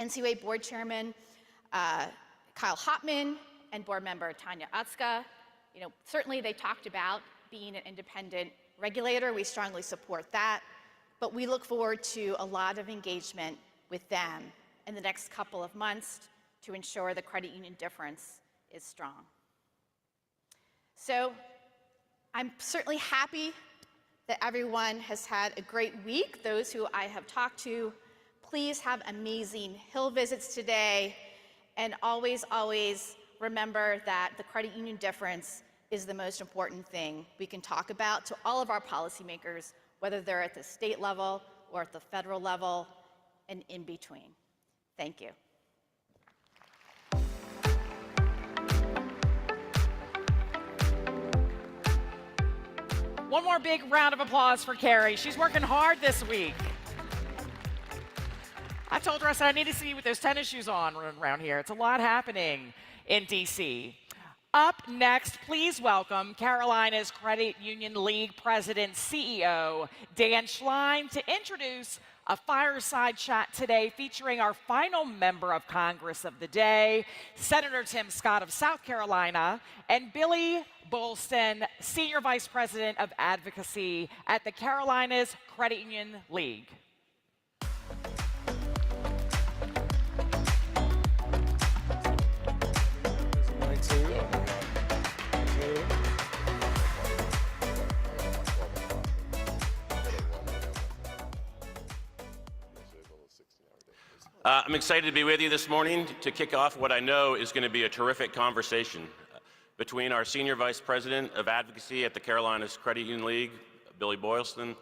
NCUA Board Chairman Kyle Hopman and Board Member Tanya Utska. Certainly they talked about being an independent regulator. We strongly support that, but we look forward to a lot of engagement with them in the next couple of months to ensure the credit union difference is strong. So I'm certainly happy that everyone has had a great week. Those who I have talked to, please have amazing Hill visits today, and always, always remember that the credit union difference is the most important thing we can talk about to all of our policymakers, whether they're at the state level or at the federal level and in between. Thank you. One more big round of applause for Carrie. She's working hard this week. I told her, I said, I need to see you with those tennis shoes on around here. It's a lot happening in DC. Up next, please welcome Carolinas Credit Union League President, CEO, Dan Schlein, to introduce a fireside chat today featuring our final member of Congress of the day, Senator Tim Scott of South Carolina, and Billy Boylston, Senior Vice President of Advocacy at the Carolinas Credit Union League. I'm excited to be with you this morning to kick off what I know is going to be a terrific conversation between our Senior Vice President of Advocacy at the Carolinas Credit Union League, Billy Boylston,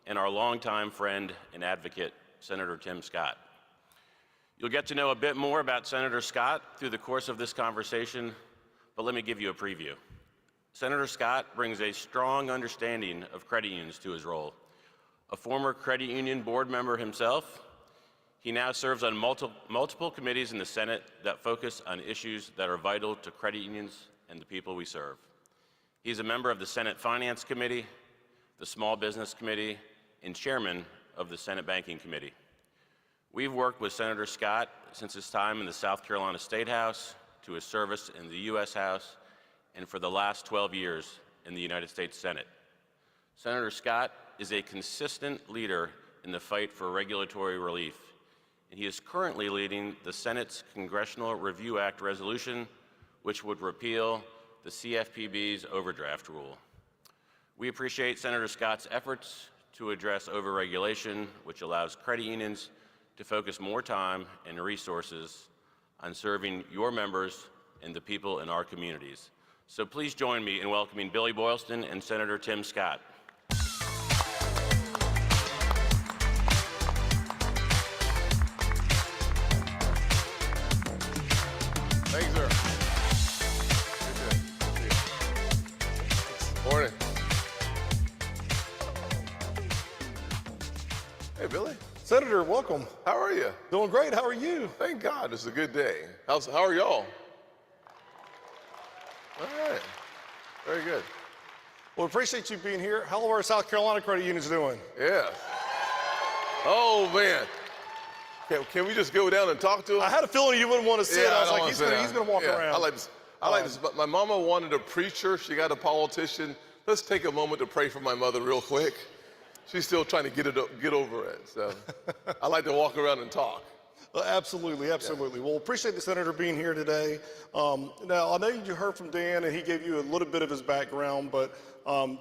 and our longtime friend and advocate, Senator Tim Scott. You'll get to know a bit more about Senator Scott through the course of this conversation, but let me give you a preview. Senator Scott brings a strong understanding of credit unions to his role. A former credit union board member himself, he now serves on multiple committees in the Senate that focus on issues that are vital to credit unions and the people we serve. He's a member of the Senate Finance Committee, the Small Business Committee, and chairman of the Senate Banking Committee. We've worked with Senator Scott since his time in the South Carolina State House, to his service in the U.S. House, and for the last 12 years in the United States Senate. Senator Scott is a consistent leader in the fight for regulatory relief, and he is currently leading the Senate's Congressional Review Act resolution, which would repeal the CFPB's overdraft rule. We appreciate Senator Scott's efforts to address overregulation, which allows credit unions to focus more time and resources on serving your members and the people in our communities. So please join me in welcoming Billy Boylston and Senator Tim Scott. Thanks, sir. Morning. Hey, Billy. Senator, welcome. How are you? Doing great. How are you? Thank God. It's a good day. How are y'all? All right. Very good. Well, appreciate you being here. How are our South Carolina credit unions doing? Yeah. Oh, man. Can we just go down and talk to him? I had a feeling you wouldn't want to sit. Yeah, I was like, wanna he's sit going down. to walk Yeah, around. I like this. But my mama wanted a preacher. She got a politician. Let's take a moment to pray for my mother real quick. She's still trying to get over it. So I like to walk around and talk. Absolutely, absolutely. Yeah. Well, appreciate the Senator being here today. Now, I know you heard from Dan, and he gave you a little bit of his background, but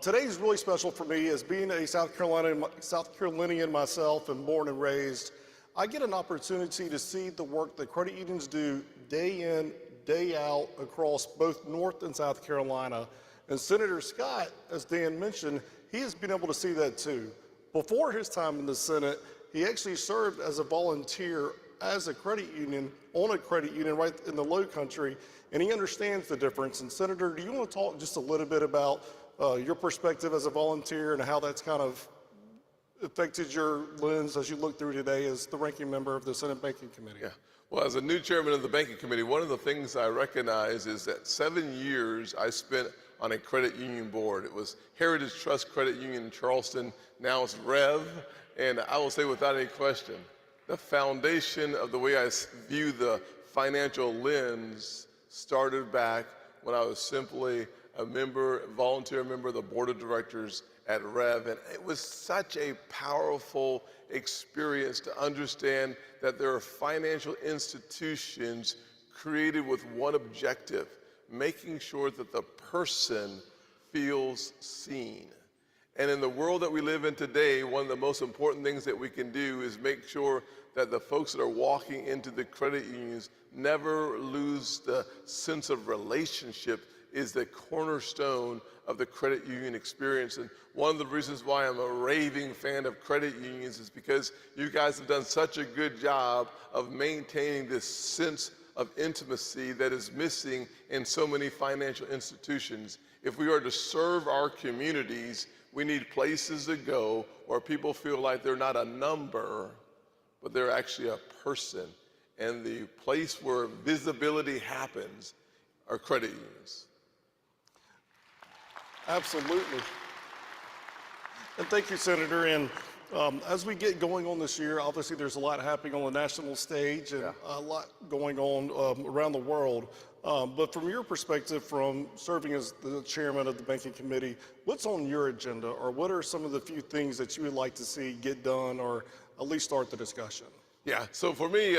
today's really special for me as being a South Carolinian myself and born and raised. I get an opportunity to see the work that credit unions do day in, day out across both North and South Carolina. And Senator Scott, as Dan mentioned, he has been able to see that too. Before his time in the Senate, he actually served as a volunteer as a credit union, on a credit union right in the Low Country, and he understands the difference. And Senator, do you want to talk just a little bit about your perspective as a volunteer and how that's kind of affected your lens as you look through today as the ranking member of the Senate Banking Committee? Yeah. Well, as a new chairman of the Banking Committee, one of the things I recognize is that 7 years I spent on a credit union board. It was Heritage Trust Credit Union in Charleston. Now it's Rev. And I will say without any question, the foundation of the way I view the financial lens started back when I was simply a volunteer member of the board of directors at Rev. And it was such a powerful experience to understand that there are financial institutions created with one objective, making sure that the person feels seen. And in the world that we live in today, one of the most important things that we can do is make sure that the folks that are walking into the credit unions never lose the sense of relationship is the cornerstone of the credit union experience. And one of the reasons why I'm a raving fan of credit unions is because you guys have done such a good job of maintaining this sense of intimacy that is missing in so many financial institutions. If we are to serve our communities, we need places to go where people feel like they're not a number, but they're actually a person. And the place where visibility happens are credit unions. Absolutely. And thank you, Senator. And as we get going on this year, obviously there's a lot happening on the national stage and a lot going on around the world. But from your perspective, from serving as the chairman of the banking committee, what's on your agenda, or what are some of the few things that you would like to see get done, or at least start the discussion? Yeah, so for me,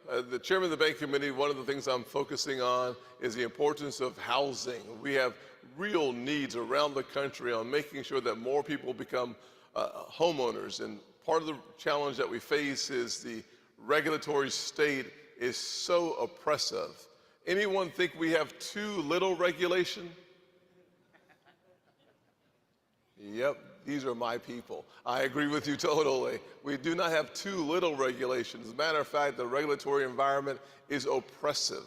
the chairman of the banking committee, one of the things I'm focusing on is the importance of housing. We have real needs around the country on making sure that more people become homeowners. And part of the challenge that we face is the regulatory state is so oppressive. Anyone think we have too little regulation? Yep, these are my people. I agree with you totally. We do not have too little regulation. As a matter of fact, the regulatory environment is oppressive,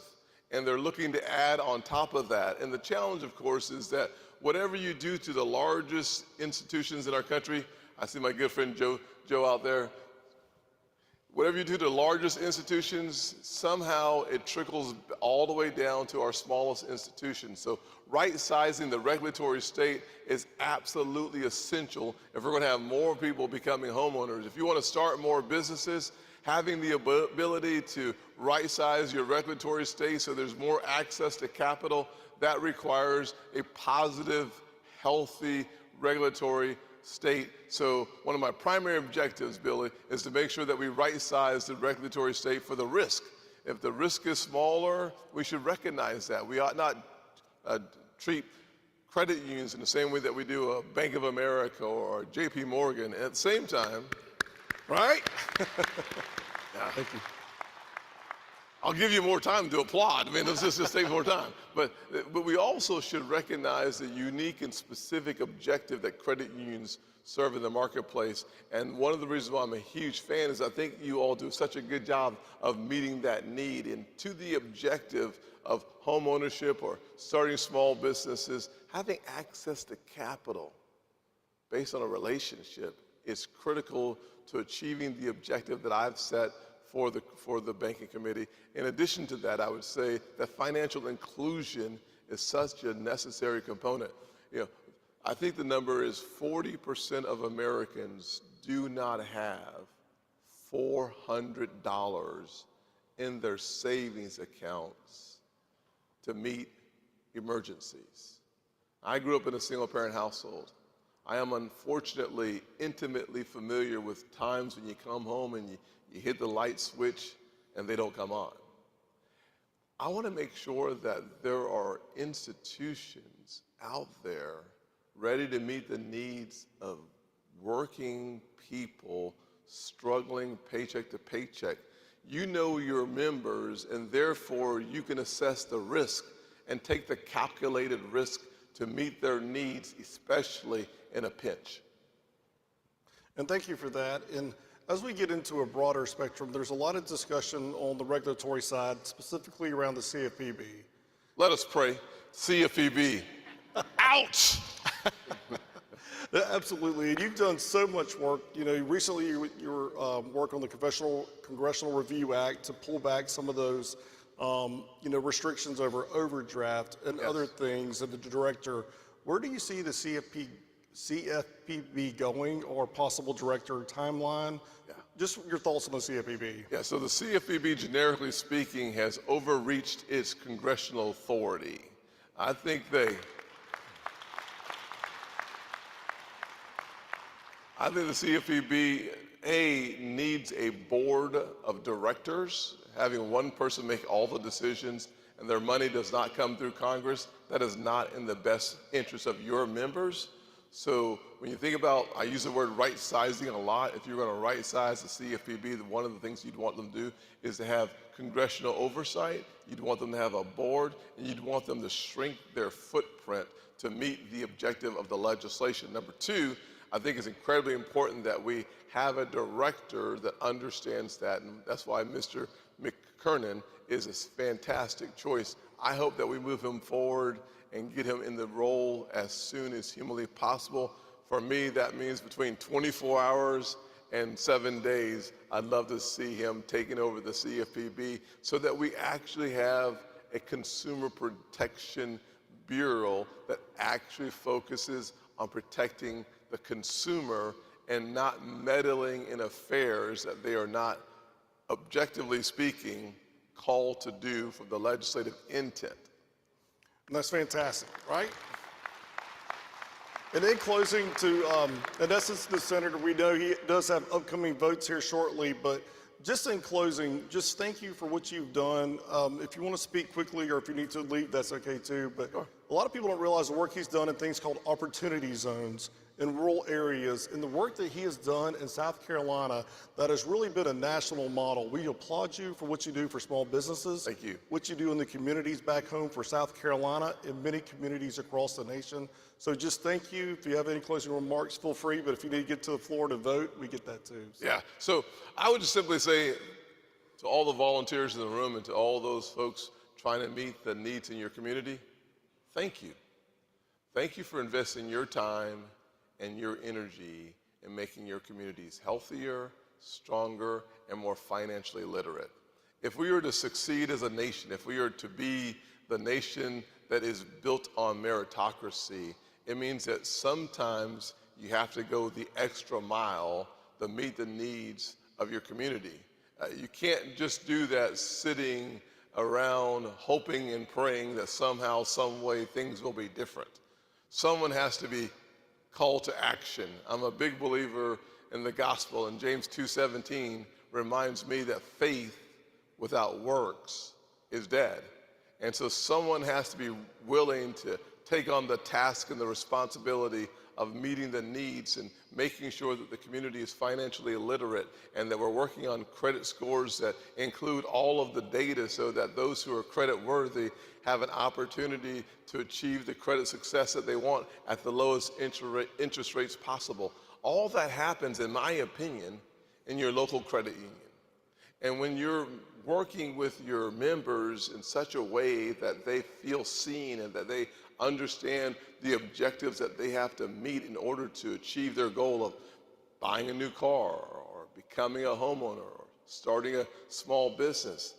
and they're looking to add on top of that. And the challenge, of course, is that whatever you do to the largest institutions in our country, I see my good friend Joe out there, whatever you do to the largest institutions, somehow it trickles all the way down to our smallest institutions. So right-sizing the regulatory state is absolutely essential if we're going to have more people becoming homeowners. If you want to start more businesses, having the ability to right-size your regulatory state so there's more access to capital, that requires a positive, healthy regulatory state. So one of my primary objectives, Billy, is to make sure that we right-size the regulatory state for the risk. If the risk is smaller, we should recognize that. We ought not treat credit unions in the same way that we do a Bank of America or JP Morgan. At the same time, right? Yeah. Thank you. I'll give you more time to applaud. I mean, this just takes more time. But we also should recognize the unique and specific objective that credit unions serve in the marketplace. And one of the reasons why I'm a huge fan is I think you all do such a good job of meeting that need. And to the objective of home ownership or starting small businesses, having access to capital based on a relationship is critical to achieving the objective that I've set for the banking committee. In addition to that, I would say that financial inclusion is such a necessary component. You know, I think the number is 40% of Americans do not have $400 in their savings accounts to meet emergencies. I grew up in a single-parent household. I am unfortunately intimately familiar with times when you come home and you hit the light switch and they don't come on. I want to make sure that there are institutions out there ready to meet the needs of working people struggling paycheck to paycheck. You know your members, and therefore you can assess the risk and take the calculated risk to meet their needs, especially in a pinch. And thank you for that. And as we get into a broader spectrum, there's a lot of discussion on the regulatory side, specifically around the CFPB. Let us pray. CFPB. Ouch! Absolutely, and you've done so much work. You know, recently you were working on the Congressional Review Act to pull back some of those, restrictions over overdraft and other things. And the director, where do you see the CFPB going, or possible director timeline? Yeah. just your thoughts on the CFPB. Yeah, so the CFPB, generically speaking, has overreached its congressional authority. I think the CFPB, needs a board of directors. Having one person make all the decisions and their money does not come through Congress, that is not in the best interest of your members. So when you think about, I use the word right sizing a lot. If you're going to right size the CFPB, one of the things you'd want them to do is to have congressional oversight. You'd want them to have a board, and you'd want them to shrink their footprint to meet the objective of the legislation. Number two, I think it's incredibly important that we have a director that understands that, and that's why Mr. McKernan is a fantastic choice. I hope that we move him forward and get him in the role as soon as humanly possible. For me, that means between 24 hours and 7 days. I'd love to see him taking over the CFPB so that we actually have a consumer protection bureau that actually focuses on protecting the consumer and not meddling in affairs that they are not, objectively speaking, called to do for the legislative intent. And that's fantastic, right? And in closing, in essence, the senator, we know he does have upcoming votes here shortly, but just in closing, just thank you for what you've done. If you want to speak quickly or if you need to leave, that's okay too. But a lot of people don't realize the work he's done in things called opportunity zones in rural areas, and the work that he has done in South Carolina that has really been a national model. We applaud you for what you do for small businesses. Thank you. What you do in the communities back home for South Carolina and many communities across the nation. So just thank you. If you have any closing remarks, feel free, but if you need to get to the floor to vote, we get that too. So. Yeah, so I would just simply say to all the volunteers in the room and to all those folks trying to meet the needs in your community, thank you. Thank you for investing your time and your energy in making your communities healthier, stronger, and more financially literate. If we are to succeed as a nation, if we are to be the nation that is built on meritocracy, it means that sometimes you have to go the extra mile to meet the needs of your community. You can't just do that sitting around hoping and praying that somehow, some way, things will be different. Someone has to be called to action. I'm a big believer in the gospel, and James 2:17 reminds me that faith without works is dead. And so someone has to be willing to take on the task and the responsibility of meeting the needs and making sure that the community is financially literate and that we're working on credit scores that include all of the data so that those who are credit worthy have an opportunity to achieve the credit success that they want at the lowest interest rates possible. All that happens, in my opinion, in your local credit union. And when you're working with your members in such a way that they feel seen and that they understand the objectives that they have to meet in order to achieve their goal of buying a new car or becoming a homeowner or starting a small business,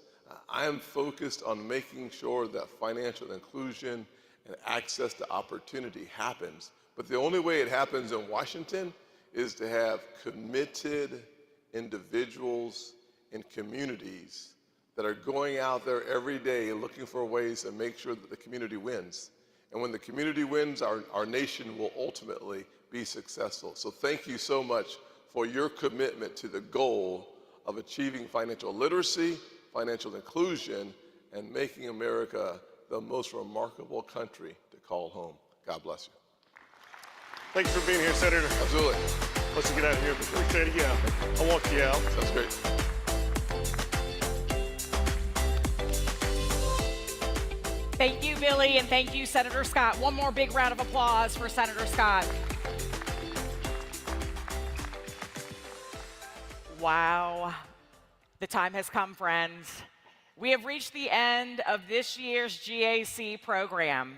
I am focused on making sure that financial inclusion and access to opportunity happens. But the only way it happens in Washington is to have committed individuals and communities that are going out there every day looking for ways to make sure that the community wins. And when the community wins, our nation will ultimately be successful. So thank you so much for your commitment to the goal of achieving financial literacy, financial inclusion, and making America the most remarkable country to call home. God bless you. Thanks for being here, Senator. Absolutely. Let's get out of here. Appreciate it. Yeah, I'll walk you out. Sounds great. Thank you, Billy, and thank you, Senator Scott. One more big round of applause for Senator Scott. Wow. The time has come, friends. We have reached the end of this year's GAC program.